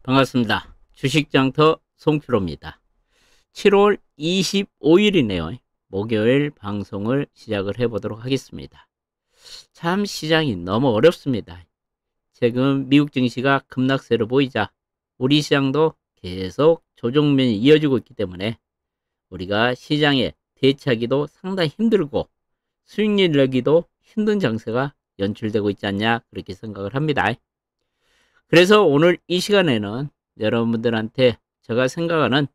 반갑습니다. 주식장터 송프로입니다. 7월 25일이네요. 목요일 방송을 시작을 해보도록 하겠습니다. 참 시장이 너무 어렵습니다. 최근 미국 증시가 급락세로 보이자 우리 시장도 계속 조정면이 이어지고 있기 때문에 우리가 시장에 대처하기도 상당히 힘들고 수익률 내기도 힘든 장세가 연출되고 있지 않냐, 그렇게 생각을 합니다. 그래서 오늘 이 시간에는 여러분들한테 제가 생각하는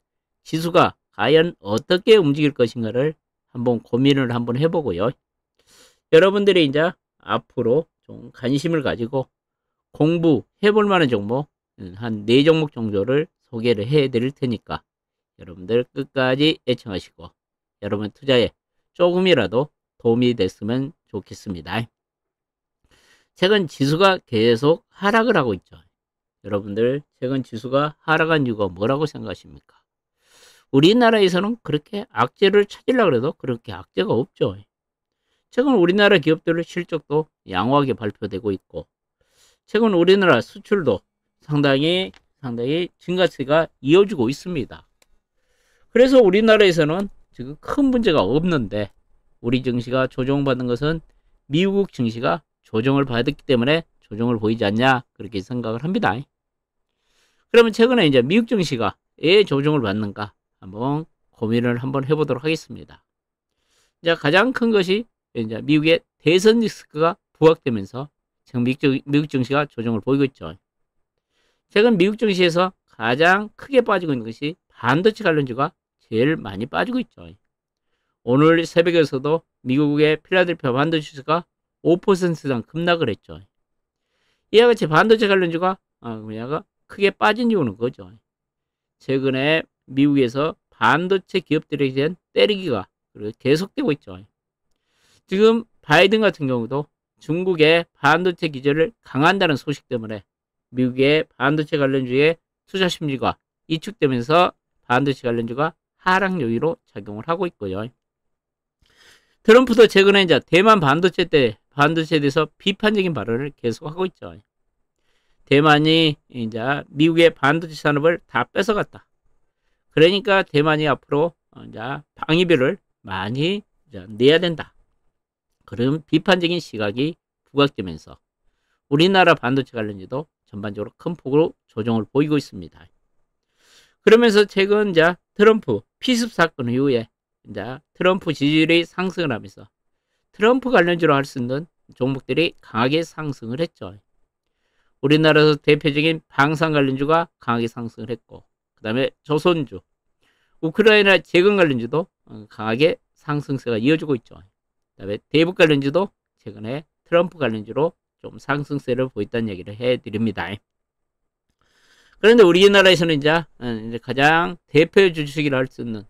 지수가 과연 어떻게 움직일 것인가를 한번 고민을 한번 해보고요. 여러분들이 이제 앞으로 좀 관심을 가지고 공부해볼 만한 종목 한 4종목 정도를 소개를 해 드릴 테니까 여러분들 끝까지 애청하시고 여러분 투자에 조금이라도 도움이 됐으면 좋겠습니다. 최근 지수가 계속 하락을 하고 있죠. 여러분들 최근 지수가 하락한 이유가 뭐라고 생각하십니까? 우리나라에서는 그렇게 악재를 찾으려고 해도 그렇게 악재가 없죠. 최근 우리나라 기업들의 실적도 양호하게 발표되고 있고 최근 우리나라 수출도 상당히 증가세가 이어지고 있습니다. 그래서 우리나라에서는 지금 큰 문제가 없는데 우리 증시가 조정받는 것은 미국 증시가 조정을 받았기 때문에 조정을 보이지 않냐, 그렇게 생각을 합니다. 그러면 최근에 이제 미국 증시가 왜 조정을 받는가 한번 고민을 한번 해보도록 하겠습니다. 이제 가장 큰 것이 이제 미국의 대선 리스크가 부각되면서 지금 미국 증시가 조정을 보이고 있죠. 최근 미국 증시에서 가장 크게 빠지고 있는 것이 반도체 관련주가 제일 많이 빠지고 있죠. 오늘 새벽에서도 미국의 필라델피아 반도체 지수가 5% 이상 급락을 했죠. 이와 같이 반도체 관련주가 크게 빠진 이유는 그거죠. 최근에 미국에서 반도체 기업들에 대한 때리기가 계속되고 있죠. 지금 바이든 같은 경우도 중국의 반도체 기조를 강화한다는 소식 때문에 미국의 반도체 관련주의 투자 심리가 위축되면서 반도체 관련주가 하락 요인으로 작용을 하고 있고요. 트럼프도 최근에 이제 대만 반도체에 대해서 비판적인 발언을 계속하고 있죠. 대만이 이제 미국의 반도체 산업을 다 뺏어갔다. 그러니까 대만이 앞으로 이제 방위비를 많이 이제 내야 된다. 그런 비판적인 시각이 부각되면서 우리나라 반도체 관련주도 전반적으로 큰 폭으로 조정을 보이고 있습니다. 그러면서 최근 이제 트럼프 피습 사건 이후에 이제 트럼프 지지율이 상승을 하면서 트럼프 관련주로 할 수 있는 종목들이 강하게 상승을 했죠. 우리나라에서 대표적인 방산 관련주가 강하게 상승을 했고 그 다음에 조선주, 우크라이나 재건 관련주도 강하게 상승세가 이어지고 있죠. 그 다음에 대북 관련주도 최근에 트럼프 관련주로 좀 상승세를 보였다는 얘기를 해드립니다. 그런데 우리나라에서는 이제 가장 대표 주식이라 할 수 있는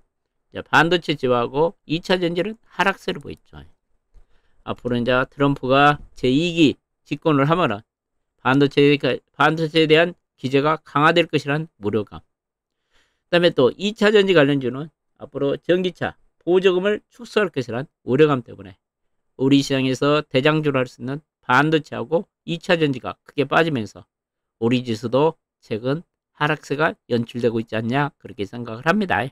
반도체 지수하고 2차 전지는 하락세를 보였죠. 앞으로 이제 트럼프가 제2기 집권을 하면은 반도체에 대한 규제가 강화될 것이란 우려감. 그 다음에 또 2차 전지 관련주는 앞으로 전기차 보조금을 축소할 것이란 우려감 때문에 우리 시장에서 대장주를 할 수 있는 반도체하고 2차 전지가 크게 빠지면서 우리 지수도 최근 하락세가 연출되고 있지 않냐, 그렇게 생각을 합니다.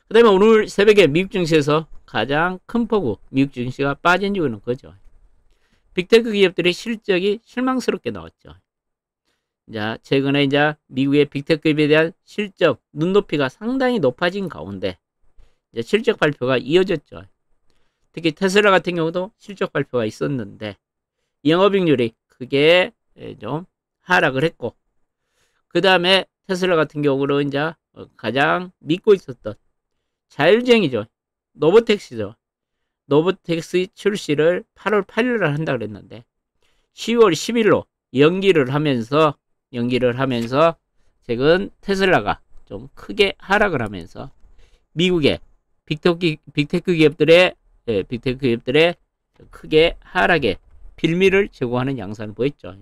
그 다음에 오늘 새벽에 미국 증시에서 가장 큰 폭으로 미국 증시가 빠진 이유는 그죠. 빅테크 기업들의 실적이 실망스럽게 나왔죠. 자, 최근에 이제 미국의 빅테크 기업에 대한 실적 눈높이가 상당히 높아진 가운데 이제 실적 발표가 이어졌죠. 특히 테슬라 같은 경우도 실적 발표가 있었는데 영업이익률이 크게 좀 하락을 했고 그 다음에 테슬라 같은 경우는 이제 가장 믿고 있었던 자율주행이죠. 로보택시죠. 로보택시 출시를 8월 8일날 한다 그랬는데 10월 10일로 연기를 하면서 최근 테슬라가 좀 크게 하락을 하면서 미국의 빅테크 기업들의 크게 하락에 빌미를 제공하는 양상을 보였죠.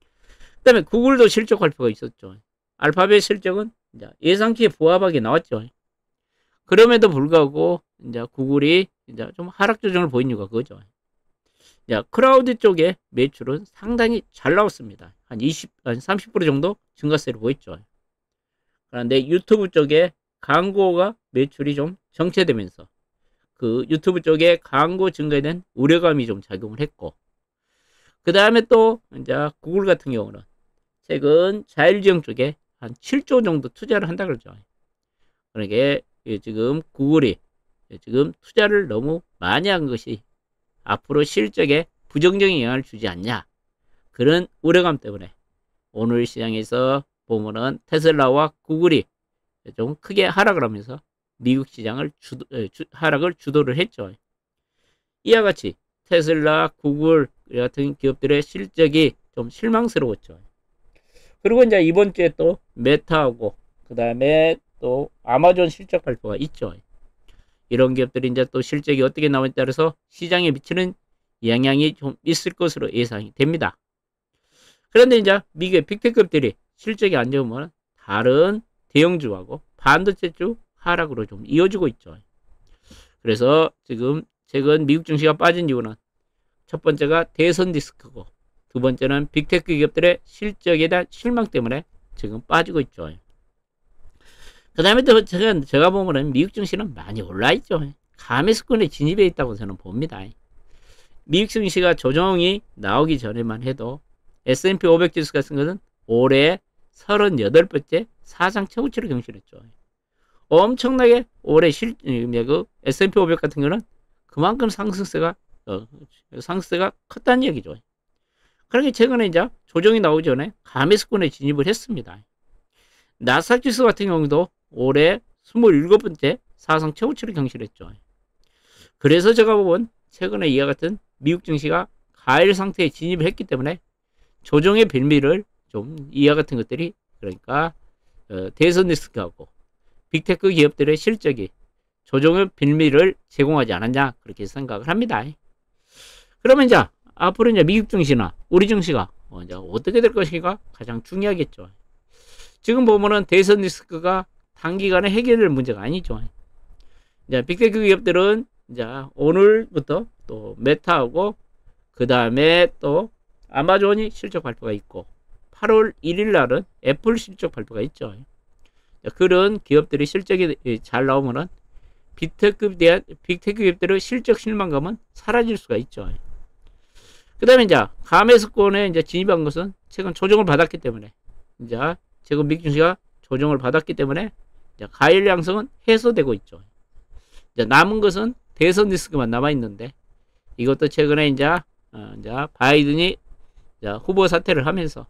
그 다음에 구글도 실적 발표가 있었죠. 알파벳 실적은 예상치에 부합하게 나왔죠. 그럼에도 불구하고 이제 구글이 이제 좀 하락 조정을 보인 이유가 그거죠. 야, 크라우드 쪽의 매출은 상당히 잘 나왔습니다. 한 30% 정도 증가세를 보였죠. 그런데 유튜브 쪽에 광고가 매출이 좀 정체되면서 그 유튜브 쪽에 광고 증가에 대한 우려감이 좀 작용을 했고, 그 다음에 또 이제 구글 같은 경우는 최근 자율주행 쪽에 한 7조 정도 투자를 한다 그러죠. 그러니까 지금 구글이 지금 투자를 너무 많이 한 것이 앞으로 실적에 부정적인 영향을 주지 않냐, 그런 우려감 때문에 오늘 시장에서 보면은 테슬라와 구글이 좀 크게 하락을 하면서 미국 시장을 하락을 주도를 했죠. 이와 같이 테슬라, 구글 같은 기업들의 실적이 좀 실망스러웠죠. 그리고 이제 이번 주에 또 메타하고 그 다음에 또 아마존 실적 발표가 있죠. 이런 기업들이 이제 또 실적이 어떻게 나오냐에 따라서 시장에 미치는 영향이 좀 있을 것으로 예상이 됩니다. 그런데 이제 미국의 빅테크급들이 실적이 안 좋으면 다른 대형주하고 반도체주 하락으로 좀 이어지고 있죠. 그래서 지금 최근 미국 증시가 빠진 이유는 첫 번째가 대선 리스크고, 두 번째는 빅테크 기업들의 실적에 대한 실망 때문에 지금 빠지고 있죠. 그 다음에 또 제가 보면은 미국 증시는 많이 올라있죠. 감매수권에 진입해 있다고 저는 봅니다. 미국 증시가 조정이 나오기 전에만 해도 S&P 500 지수 같은 것은 올해 38번째 사상 최고치를 경신했죠. 엄청나게 올해 그 S&P 500 같은 경우는 그만큼 상승세가 컸다는 얘기죠. 그러니까 최근에 이제 조정이 나오기 전에 감매수권에 진입을 했습니다. 나스닥 지수 같은 경우도 올해 27번째 사상 최고치를 경신했죠. 그래서 제가 보면 최근에 이와 같은 미국 증시가 가일 상태에 진입을 했기 때문에 조정의 빌미를 좀 이와 같은 것들이, 그러니까 대선 리스크하고 빅테크 기업들의 실적이 조정의 빌미를 제공하지 않았냐, 그렇게 생각을 합니다. 그러면 이제 앞으로 이제 미국 증시나 우리 증시가 이제 어떻게 될 것인가 가장 중요하겠죠. 지금 보면은 대선 리스크가 단기간에 해결될 문제가 아니죠. 이제 빅테크 기업들은 이제 오늘부터 또 메타하고 그 다음에 또 아마존이 실적 발표가 있고, 8월 1일 날은 애플 실적 발표가 있죠. 그런 기업들이 실적이 잘 나오면은 빅테크 기업들의 실적 실망감은 사라질 수가 있죠. 그 다음에 이제 감매수권에 이제 진입한 것은 최근 조정을 받았기 때문에, 이제 최근 미국 증시가 조정을 받았기 때문에 이제 가일 양성은 해소되고 있죠. 이제 남은 것은 대선 리스크만 남아 있는데, 이것도 최근에 이제 바이든이 이제 후보 사퇴를 하면서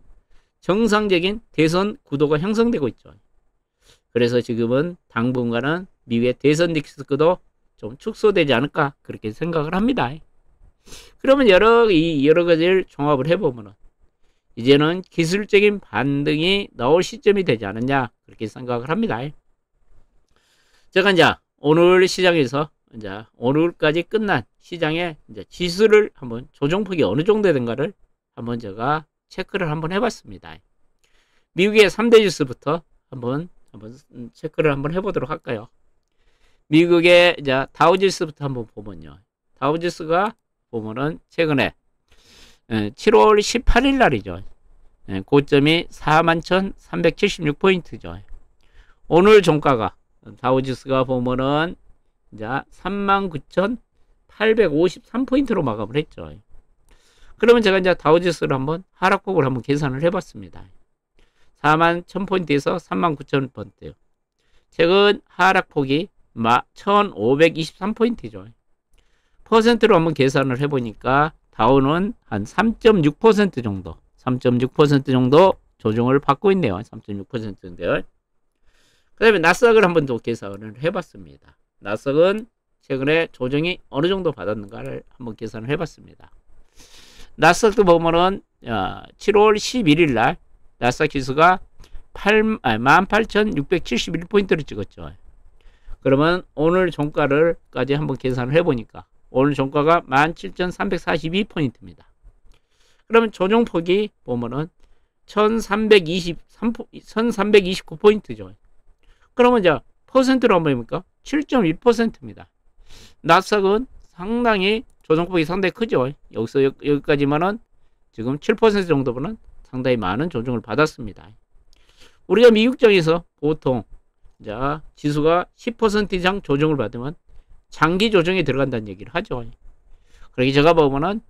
정상적인 대선 구도가 형성되고 있죠. 그래서 지금은 당분간은 미국의 대선 리스크도 좀 축소되지 않을까, 그렇게 생각을 합니다. 그러면 여러 가지를 종합을 해보면 이제는 기술적인 반등이 나올 시점이 되지 않았냐, 그렇게 생각을 합니다. 제가 이제 오늘 시장에서 이제 오늘까지 끝난 시장의 이제 지수를 한번 조정폭이 어느 정도 된가를 한번 제가 체크를 한번 해봤습니다. 미국의 3대 지수부터 한번 체크를 한번 해보도록 할까요? 미국의 이제 다우지수부터 한번 보면요. 다우지수가 보면은 최근에 7월 18일 날이죠. 고점이 41,376포인트죠. 오늘 종가가 다우지수가 보면은 이제 39,853포인트로 마감을 했죠. 그러면 제가 이제 다우지수를 한번 하락폭을 한번 계산을 해봤습니다. 41,000포인트에서 39,000포인트. 최근 하락폭이 1,523포인트죠. 퍼센트로 한번 계산을 해보니까 다우는 한 3.6% 정도, 3.6% 정도 조정을 받고 있네요. 3.6%인데요. 그 다음에 나스닥을 한번 더 계산을 해봤습니다. 나스닥은 최근에 조정이 어느 정도 받았는가를 한번 계산을 해봤습니다. 나스닥도 보면은 7월 11일 날 나스닥 지수가 18,671포인트를 찍었죠. 그러면 오늘 종가를까지 한번 계산을 해보니까 오늘 종가가 17,342포인트입니다. 그러면 조정폭이 보면은 1,329포인트죠. 그러면 이제 퍼센트로 한번 해볼까? 7.1%입니다. 나스닥은 상당히 조정폭이 상당히 크죠. 여기서 여기까지만은 지금 7% 정도는 상당히 많은 조정을 받았습니다. 우리가 미국장에서 보통 자 지수가 10% 이상 조정을 받으면 장기 조정에 들어간다는 얘기를 하죠. 그러기 제가 보면은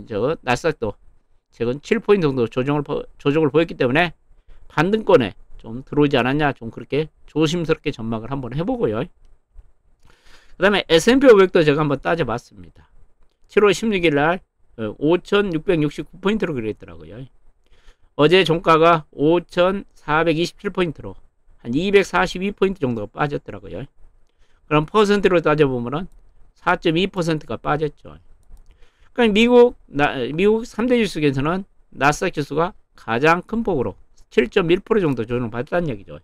저 나스닥도 최근 7포인트 정도 조정을 보였기 때문에 반등권에 좀 들어오지 않았냐, 좀 그렇게 조심스럽게 전망을 한번 해보고요. 그 다음에 S&P 500도 제가 한번 따져봤습니다. 7월 16일 날 5,669포인트로 그랬더라고요. 어제 종가가 5,427포인트로 한 242포인트 정도가 빠졌더라고요. 그럼 퍼센트로 따져보면 4.2%가 빠졌죠. 그러니까 미국 3대 지수 중에서는 나스닥 지수가 가장 큰 폭으로 7.1% 정도 조정을 받았다는 얘기죠.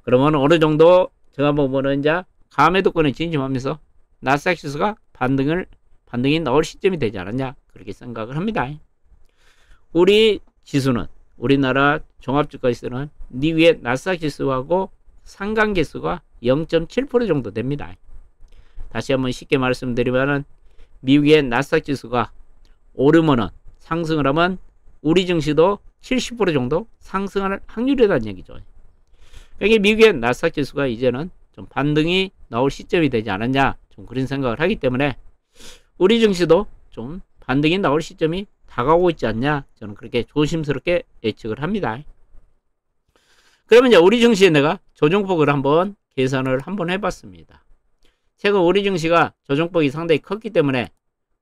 그러면 어느 정도 제가 보면은 이제 감매도권에 진입하면서 나스닥 지수가 반등이 나올 시점이 되지 않았냐, 그렇게 생각을 합니다. 우리 지수는, 우리나라 종합주가지수는 미국의 나스닥 지수하고 상관계수가 0.7% 정도 됩니다. 다시 한번 쉽게 말씀드리면은 미국의 나스닥 지수가 오르면은, 상승을 하면 우리 증시도 70% 정도 상승할 확률이라는 얘기죠. 그러니까 미국의 나스닥 지수가 이제는 좀 반등이 나올 시점이 되지 않았냐, 좀 그런 생각을 하기 때문에 우리 증시도 좀 반등이 나올 시점이 다가오고 있지 않냐, 저는 그렇게 조심스럽게 예측을 합니다. 그러면 이제 우리 증시에 내가 조정폭을 한번 계산을 한번 해봤습니다. 최근 우리 증시가 조정폭이 상당히 컸기 때문에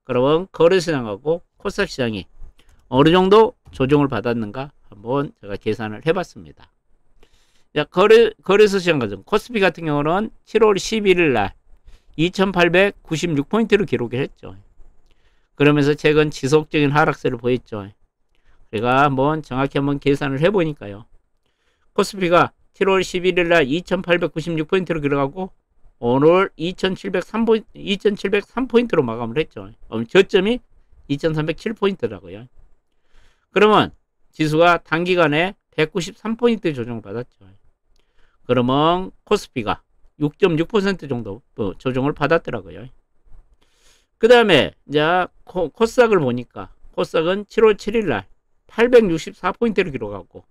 그러면 거래시장하고 코스닥 시장이 어느 정도 조정을 받았는가 한번 제가 계산을 해봤습니다. 자, 거래소 시장 가정 코스피 같은 경우는 7월 11일 날 2896포인트를 기록을 했죠. 그러면서 최근 지속적인 하락세를 보였죠. 제가 한번 정확히 한번 계산을 해보니까요. 코스피가 7월 11일 날 2896포인트를 기록하고 오늘 2703포인트로 마감을 했죠. 저점이 2307포인트라고요. 그러면 지수가 단기간에 193포인트 조정을 받았죠. 그러면 코스피가 6.6% 정도 조정을 받았더라고요. 그 다음에 이제 코스닥을 보니까 코스닥은 7월 7일 날 864포인트를 기록하고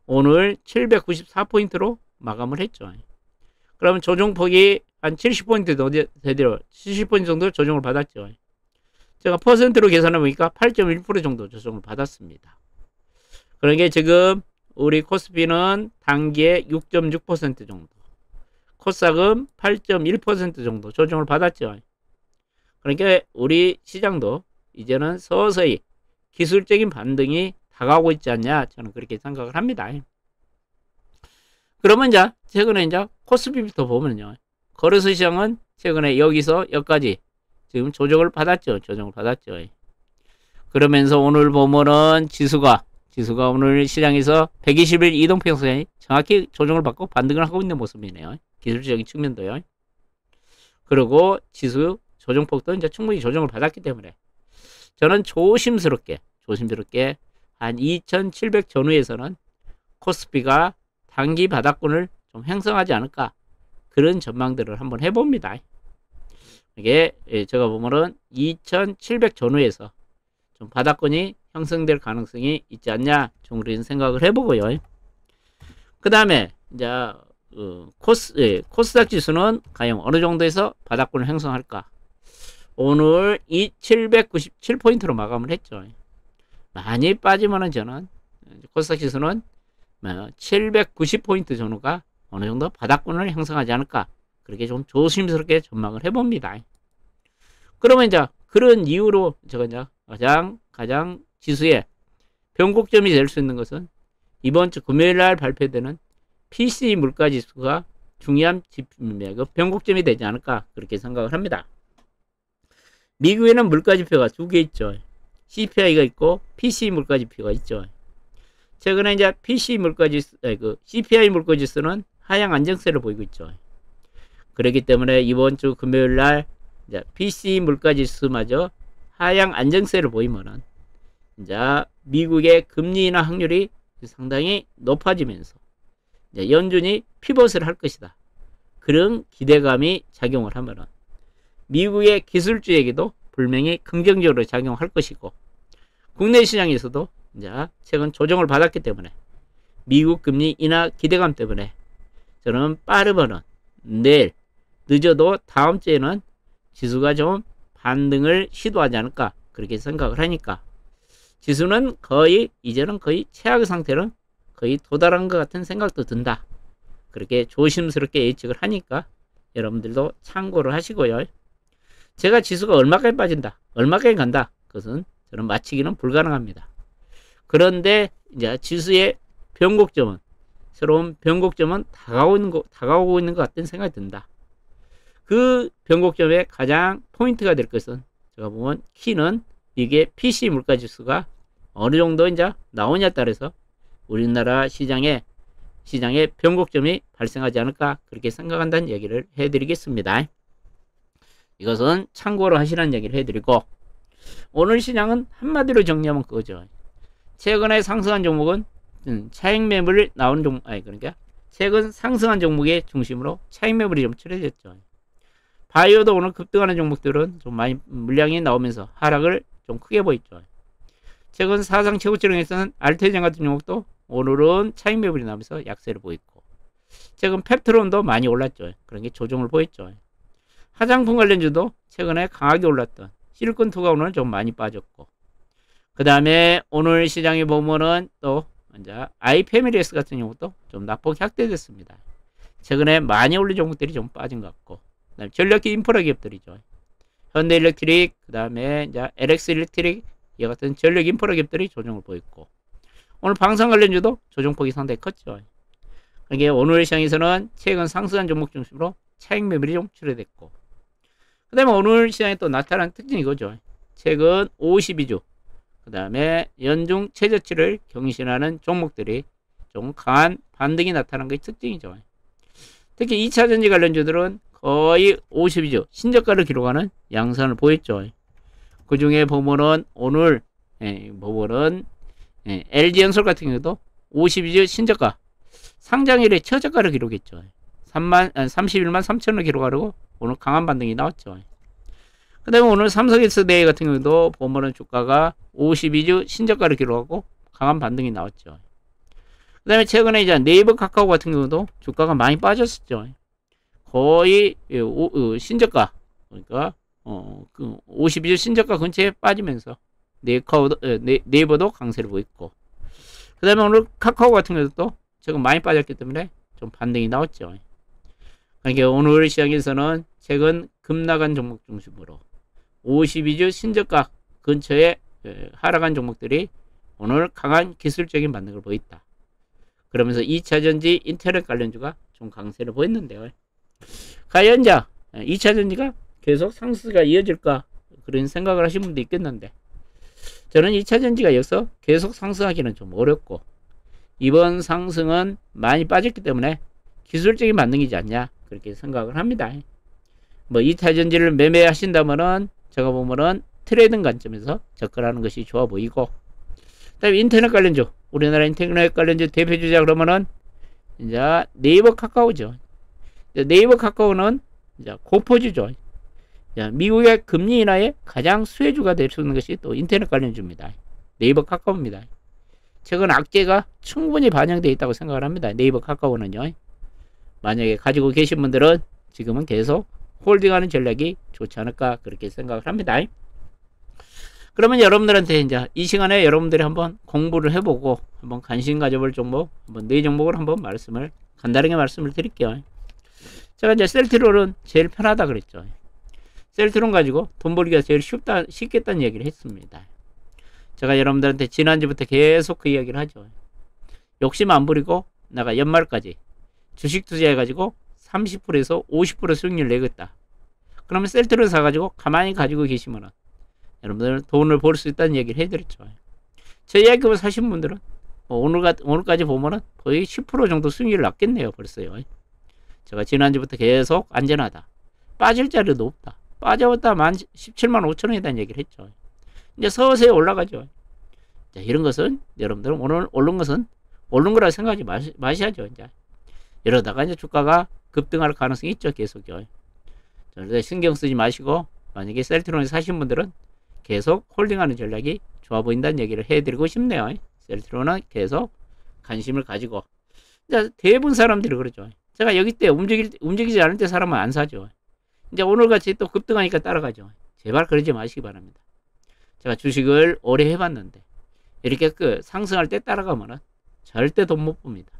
오늘 794포인트로 마감을 했죠. 그러면 조정폭이 한 70포인트 되도록 70포인트 정도 조정을 받았죠. 제가 퍼센트로 계산해 보니까 8.1% 정도 조정을 받았습니다. 그러니까 지금 우리 코스피는 단기에 6.6% 정도, 코스닥은 8.1% 정도 조정을 받았죠. 그러니까 우리 시장도 이제는 서서히 기술적인 반등이 다가오고 있지 않냐, 저는 그렇게 생각을 합니다. 그러면 이제 최근에 이제 코스피부터 보면요, 거래소 시장은 최근에 여기서 여기까지 지금 조정을 받았죠. 그러면서 오늘 보면은 지수가 오늘 시장에서 120일 이동평선이 정확히 조정을 받고 반등을 하고 있는 모습이네요. 기술적인 측면도요. 그리고 지수 조정폭도 이제 충분히 조정을 받았기 때문에 저는 조심스럽게 한 2700 전후에서는 코스피가 단기 바닥권을 좀 형성하지 않을까, 그런 전망들을 한번 해봅니다. 이게 제가 보면은 2700 전후에서 좀 바닥권이 형성될 가능성이 있지 않냐, 좀 그런 생각을 해보고요. 그 다음에 이제 코스닥 지수는 과연 어느 정도에서 바닥권을 형성할까? 오늘 797포인트로 마감을 했죠. 많이 빠지면은 저는 코스닥 지수는 790포인트 전후가 어느 정도 바닥권을 형성하지 않을까, 그렇게 좀 조심스럽게 전망을 해봅니다. 그러면 이제 그런 이유로 제가 이제 가장 지수의 변곡점이 될 수 있는 것은 이번 주 금요일 날 발표되는 PCE 물가 지수가 중요한 변곡점이 되지 않을까, 그렇게 생각을 합니다. 미국에는 물가 지표가 두 개 있죠. CPI가 있고 PCE 물가 지표가 있죠. 최근에 이제 CPI 물가 지수는 하향 안정세를 보이고 있죠. 그렇기 때문에 이번 주 금요일 날 이제 PCE 물가 지수마저 하향 안정세를 보이면은 이제 미국의 금리 인하 확률이 상당히 높아지면서 이제 연준이 피벗을 할 것이다, 그런 기대감이 작용을 하면은 미국의 기술주에게도 분명히 긍정적으로 작용할 것이고, 국내 시장에서도 이제 최근 조정을 받았기 때문에 미국 금리 인하 기대감 때문에 저는 빠르면은 내일, 늦어도 다음 주에는 지수가 좀 반등을 시도하지 않을까 그렇게 생각을 하니까, 지수는 거의 이제는 거의 최악의 상태는 거의 도달한 것 같은 생각도 든다. 그렇게 조심스럽게 예측을 하니까 여러분들도 참고를 하시고요. 제가 지수가 얼마까지 빠진다, 얼마까지 간다, 그것은 저는 맞히기는 불가능합니다. 그런데 이제 지수의 변곡점은, 새로운 변곡점은 다가오고 있는 것 같은 생각이 든다. 그 변곡점의 가장 포인트가 될 것은, 제가 보면 키는 이게 PC 물가지수가 어느 정도 이제 나오냐에 따라서 우리나라 시장에 변곡점이 발생하지 않을까 그렇게 생각한다는 얘기를 해드리겠습니다. 이것은 참고로 하시라는 얘기를 해드리고, 오늘 시장은 한마디로 정리하면 그거죠. 최근에 상승한 종목은 차익 매물이 나오는 종목, 그러니까 최근 상승한 종목의 중심으로 차익 매물이 좀 처리됐죠. 바이오도 오늘 급등하는 종목들은 좀 많이 물량이 나오면서 하락을 좀 크게 보였죠. 최근 사상 최고치령에서는 알테젠 같은 종목도 오늘은 차익 매물이 나오면서 약세를 보였고, 최근 펩트론도 많이 올랐죠. 그런 게 조정을 보였죠. 화장품 관련주도 최근에 강하게 올랐던 실리콘2가 오늘 좀 많이 빠졌고, 그 다음에 오늘 시장에 보면은 또 이제 아이패밀리스 같은 경우도 좀 낙폭 확대됐습니다. 최근에 많이 올린 종목들이 좀 빠진 것 같고, 그다음에 전력기 인프라 기업들이죠. 현대일렉트릭, 그 다음에 이제 LX 일렉트릭 이 같은 전력 인프라 기업들이 조정을 보였고, 오늘 방산 관련주도 조정폭이 상당히 컸죠. 그러니까 오늘 시장에서는 최근 상승한 종목 중심으로 차익 매물이 좀 출회됐고, 그 다음에 오늘 시장에 또 나타난 특징이 이거죠. 최근 52주, 그 다음에 연중 최저치를 경신하는 종목들이 좀 강한 반등이 나타난 것이 특징이죠. 특히 2차전지 관련주들은 거의 52주 신저가를 기록하는 양상을 보였죠. 그 중에 보면은 오늘 보면은 LG연솔 같은 경우도 52주 신저가, 상장일에 최저가를 기록했죠. 31만 3천원을 기록하려고 오늘 강한 반등이 나왔죠. 그 다음에 오늘 삼성에스데이 같은 경우도 보면은 주가가 52주 신저가를 기록하고 강한 반등이 나왔죠. 그 다음에 최근에 이제 네이버 카카오 같은 경우도 주가가 많이 빠졌었죠. 거의 신저가, 그러니까 52주 신저가 근처에 빠지면서 네이버도 강세를 보였고, 그 다음에 오늘 카카오 같은 경우도 지금 많이 빠졌기 때문에 좀 반등이 나왔죠. 그러니까 오늘 시장에서는 최근 급락한 종목 중심으로 52주 신저가 근처에 하락한 종목들이 오늘 강한 기술적인 반등을 보였다. 그러면서 2차전지 인터넷 관련주가 좀 강세를 보였는데요. 과연 2차전지가 계속 상승가 이어질까 그런 생각을 하시는 분도 있겠는데, 저는 2차전지가 여기서 계속 상승하기는 좀 어렵고, 이번 상승은 많이 빠졌기 때문에 기술적인 반등이지 않냐 그렇게 생각을 합니다. 뭐 2차전지를 매매하신다면은 제가 보면은 트레이딩 관점에서 접근하는 것이 좋아 보이고, 그다음에 인터넷 관련주, 우리나라 인터넷 관련주 대표주자 그러면은 이제 네이버 카카오죠. 네이버 카카오는 이제 고포주죠. 미국의 금리 인하의 가장 수혜주가 될 수 있는 것이 또 인터넷 관련주입니다. 네이버 카카오입니다. 최근 악재가 충분히 반영되어 있다고 생각을 합니다. 네이버 카카오는요. 만약에 가지고 계신 분들은 지금은 계속 홀딩하는 전략이 좋지 않을까 그렇게 생각을 합니다. 그러면 여러분들한테 이제 이 시간에 여러분들이 한번 공부를 해보고 한번 관심 가져볼 종목, 한번 네 종목을 한번 간단하게 말씀을 드릴게요. 제가 이제 셀트론은 제일 편하다 그랬죠. 셀트론 가지고 돈 벌기가 제일 쉽겠다는 얘기를 했습니다. 제가 여러분들한테 지난주부터 계속 그 이야기를 하죠. 욕심 안 부리고 내가 연말까지 주식 투자해가지고 30%에서 50% 수익률 내겠다. 그러면 셀트론 사가지고 가만히 가지고 계시면은 여러분들 돈을 벌 수 있다는 얘기를 해드렸죠. 저 이야기를 사신 분들은 오늘까지 보면은 거의 10% 정도 수익률 났겠네요. 벌써요. 제가 지난주부터 계속 안전하다. 빠질 자리도 없다. 빠져봤다 17만 5천원이라는 얘기를 했죠. 이제 서서히 올라가죠. 자, 이런 것은 여러분들은 오늘 오른 것은 오른 거라 생각하지 마셔야죠. 이제 이러다가 이제 주가가 급등할 가능성이 있죠. 계속요. 신경 쓰지 마시고 만약에 셀트론을 사신 분들은 계속 홀딩하는 전략이 좋아 보인다는 얘기를 해드리고 싶네요. 셀트론은 계속 관심을 가지고. 이제 대부분 사람들이 그러죠. 제가 여기 때 움직이지 않을 때 사람은 안 사죠. 이제 오늘같이 또 급등하니까 따라가죠. 제발 그러지 마시기 바랍니다. 제가 주식을 오래 해봤는데 이렇게 상승할 때 따라가면은 절대 돈 못 봅니다.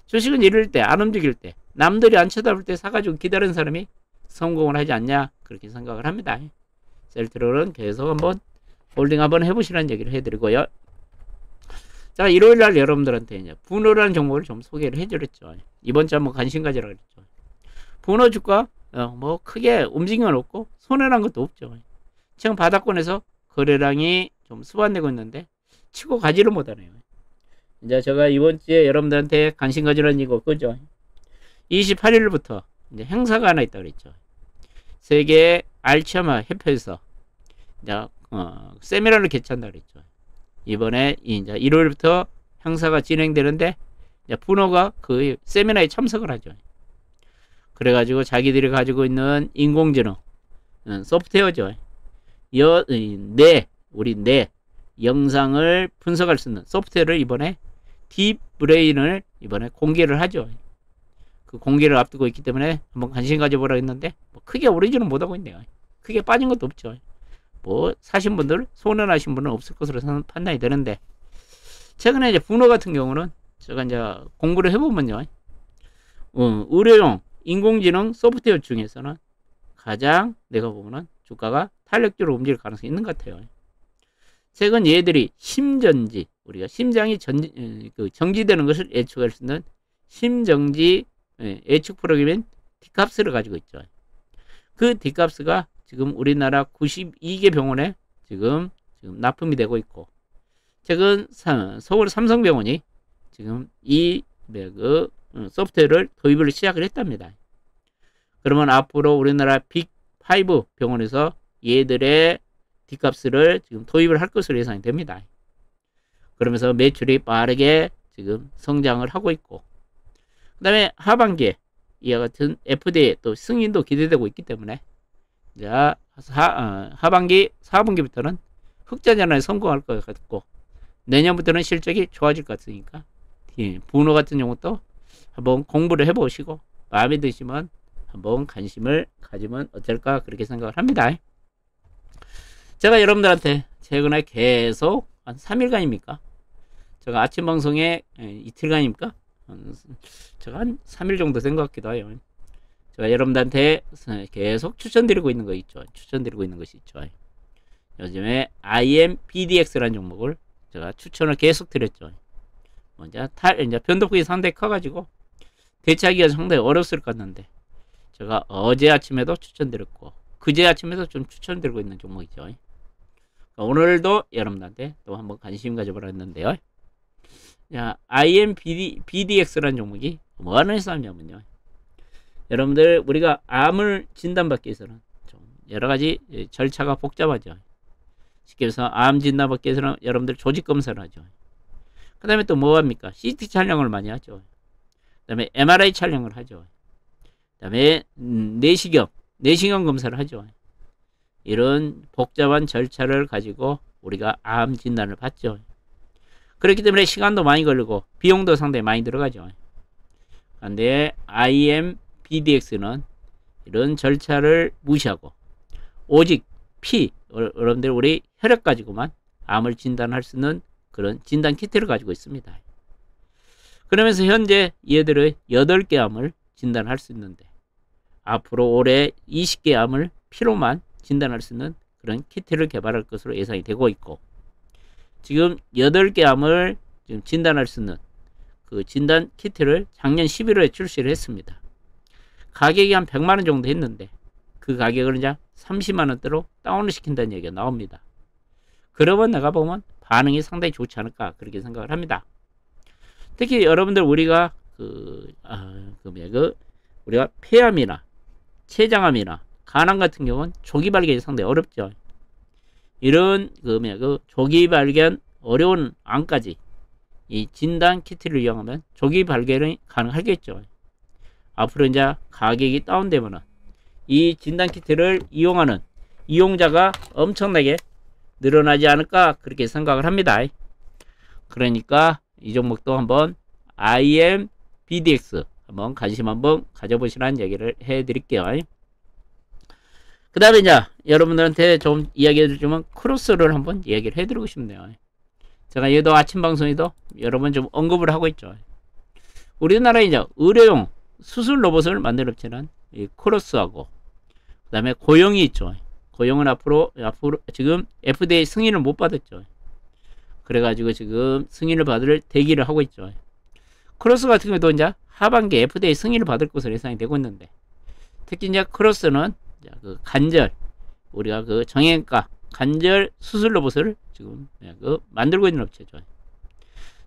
주식은 이럴 때, 안 움직일 때, 남들이 안 쳐다볼 때 사가지고 기다리는 사람이 성공을 하지 않냐, 그렇게 생각을 합니다. 셀트론은 계속 한번 홀딩 한번 해보시라는 얘기를 해드리고요. 자, 일요일날 여러분들한테 이제 분호라는 종목을 좀 소개를 해드렸죠. 이번 주 한번 관심 가지라 그랬죠. 분호 주가 뭐 크게 움직임은 없고 손해난 것도 없죠. 지금 바닥권에서 거래량이 좀 수반되고 있는데 치고 가지를 못하네요. 이제 제가 이번 주에 여러분들한테 관심 가지라는 이거 그죠? 28일부터 이제 행사가 하나 있다 그랬죠. 세계 알츠하이머 협회에서 이제 세미나를 개최한다 그랬죠. 이번에 이제 1월부터 행사가 진행되는데 이제 분호가 그 세미나에 참석을 하죠. 그래가지고 자기들이 가지고 있는 인공지능 소프트웨어죠. 우리 뇌 영상을 분석할 수 있는 소프트웨어를 이번에 딥브레인을 이번에 공개를 하죠. 그 공개를 앞두고 있기 때문에 한번 관심 가져보라 했는데 뭐 크게 오르지는 못하고 있네요. 크게 빠진 것도 없죠. 뭐 사신 분들, 손해나신 분은 없을 것으로 판단이 되는데 최근에 이제 분호 같은 경우는 제가 이제 공부를 해보면요, 의료용 인공지능 소프트웨어 중에서는 가장 내가 보면은 주가가 탄력적으로 움직일 가능성이 있는 것 같아요. 최근 얘들이 심전지, 우리가 심장이 정지되는 것을 예측할 수 있는 심정지 예측 프로그램인 디캅스를 가지고 있죠. 그 디캅스가 지금 우리나라 92개 병원에 지금 납품이 되고 있고, 최근 서울 삼성병원이 지금 이 소프트웨어를 도입을 시작을 했답니다. 그러면 앞으로 우리나라 빅5 병원에서 얘들의 디캅스를 지금 도입을 할 것으로 예상이 됩니다. 그러면서 매출이 빠르게 지금 성장을 하고 있고, 그 다음에 하반기에 이와 같은 FDA 또 승인도 기대되고 있기 때문에 자, 하반기 4분기부터는 흑자 전환에 성공할 것 같고, 내년부터는 실적이 좋아질 것 같으니까 분호 같은 경우도 한번 공부를 해보시고 마음에 드시면 한번 관심을 가지면 어떨까 그렇게 생각을 합니다. 제가 여러분들한테 최근에 계속 한 3일간입니까? 제가 아침 방송에 이틀간입니까? 제가 한 3일 정도 된 것 같기도 해요. 제가 여러분들한테 계속 추천드리고 있는 거 있죠. 추천드리고 있는 것이 있죠. 요즘에 IMBDX라는 종목을 제가 추천을 계속 드렸죠. 이제 변동폭이 상당히 커가지고 대체하기가 상당히 어렵을 것 같는데 제가 어제 아침에도 추천드렸고 그제 아침에도 좀 추천드리고 있는 종목이죠. 오늘도 여러분들한테 또 한번 관심 가져보라 했는데요. 자, IMBDX라는 종목이 뭐 하는 회사냐면요, 여러분들 우리가 암을 진단받기 위해서는 좀 여러 가지 절차가 복잡하죠. 쉽게 해서 암 진단받기 위해서는 여러분들 조직 검사를 하죠. 그 다음에 또 뭐 합니까? CT 촬영을 많이 하죠. 그 다음에 MRI 촬영을 하죠. 그 다음에 내시경 검사를 하죠. 이런 복잡한 절차를 가지고 우리가 암 진단을 받죠. 그렇기 때문에 시간도 많이 걸리고 비용도 상당히 많이 들어가죠. 그런데 IMBDX는 이런 절차를 무시하고 오직 여러분들 우리 혈액 가지고만 암을 진단할 수 있는 그런 진단 키트를 가지고 있습니다. 그러면서 현재 얘들의 8개 암을 진단할 수 있는데 앞으로 올해 20개 암을 피로만 진단할 수 있는 그런 키트를 개발할 것으로 예상이 되고 있고, 지금 8개 암을 지금 진단할 수 있는 그 진단 키트를 작년 11월에 출시를 했습니다. 가격이 한 100만원 정도 했는데 그 가격을 이제 30만원대로 다운을 시킨다는 얘기가 나옵니다. 그러면 내가 보면 반응이 상당히 좋지 않을까 그렇게 생각을 합니다. 특히 여러분들 우리가 우리가 폐암이나 췌장암이나 간암 같은 경우는 조기 발견이 상당히 어렵죠. 이런 조기 발견 어려운 암까지 이 진단 키트를 이용하면 조기 발견이 가능하겠죠. 앞으로 이제 가격이 다운되면은 이 진단 키트를 이용하는 이용자가 엄청나게 늘어나지 않을까 그렇게 생각을 합니다. 그러니까 이 종목도 한번 IMBDX 한번 관심 한번 가져보시라는 얘기를 해드릴게요. 그 다음에 이제 여러분들한테 좀 이야기해드리면 크로스를 한번 이야기를 해드리고 싶네요. 제가 얘도 아침 방송에도 여러 번 좀 언급을 하고 있죠. 우리나라에 이제 의료용 수술 로봇을 만든 업체는 이 크로스하고 그 다음에 고용이 있죠. 고용은 앞으로 지금 FDA 승인을 못 받았죠. 그래가지고 지금 승인을 받을 대기를 하고 있죠. 크로스 같은 경우도 이제 하반기 FDA 승인을 받을 것으로 예상이 되고 있는데, 특히 이제 크로스는 이제 그 관절, 우리가 그 정형외과 관절 수술 로봇을 지금 그 만들고 있는 업체죠.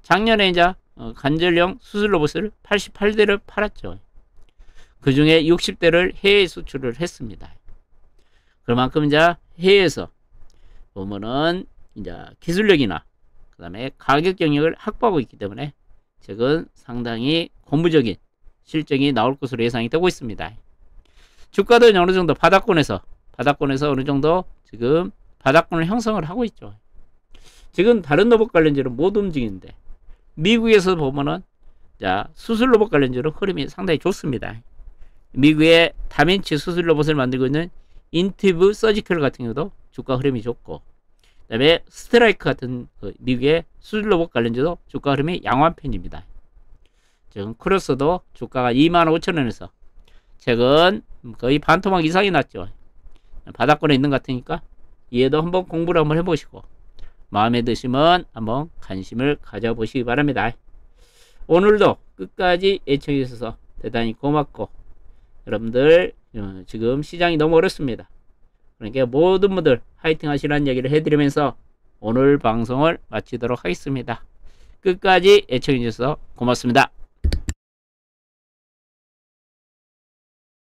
작년에 이제 관절용 수술 로봇을 88대를 팔았죠. 그 중에 60대를 해외 수출을 했습니다. 그만큼 이제 해외에서 보면은 이제 기술력이나 그 다음에 가격 경력을 확보하고 있기 때문에 최근 상당히 고무적인 실적이 나올 것으로 예상이 되고 있습니다. 주가도 어느 정도 바닥권에서 어느 정도 지금 바닥권을 형성을 하고 있죠. 지금 다른 로봇 관련주는 못 움직이는데 미국에서 보면은 자 수술 로봇 관련주는 흐름이 상당히 좋습니다. 미국의 다빈치 수술 로봇을 만들고 있는 인티브 서지컬 같은 경우도 주가 흐름이 좋고, 그 다음에 스트라이크 같은 미국의 수술 로봇 관련주도 주가 흐름이 양호한 편입니다. 지금 크로스도 주가가 25,000원에서 최근 거의 반토막 이상이 났죠. 바닥권에 있는 것 같으니까 얘도 한번 공부를 한번 해보시고 마음에 드시면 한번 관심을 가져보시기 바랍니다. 오늘도 끝까지 애청해 주셔서 대단히 고맙고, 여러분들 지금 시장이 너무 어렵습니다. 그러니까 모든 분들 화이팅 하시라는 얘기를 해드리면서 오늘 방송을 마치도록 하겠습니다. 끝까지 애청해 주셔서 고맙습니다.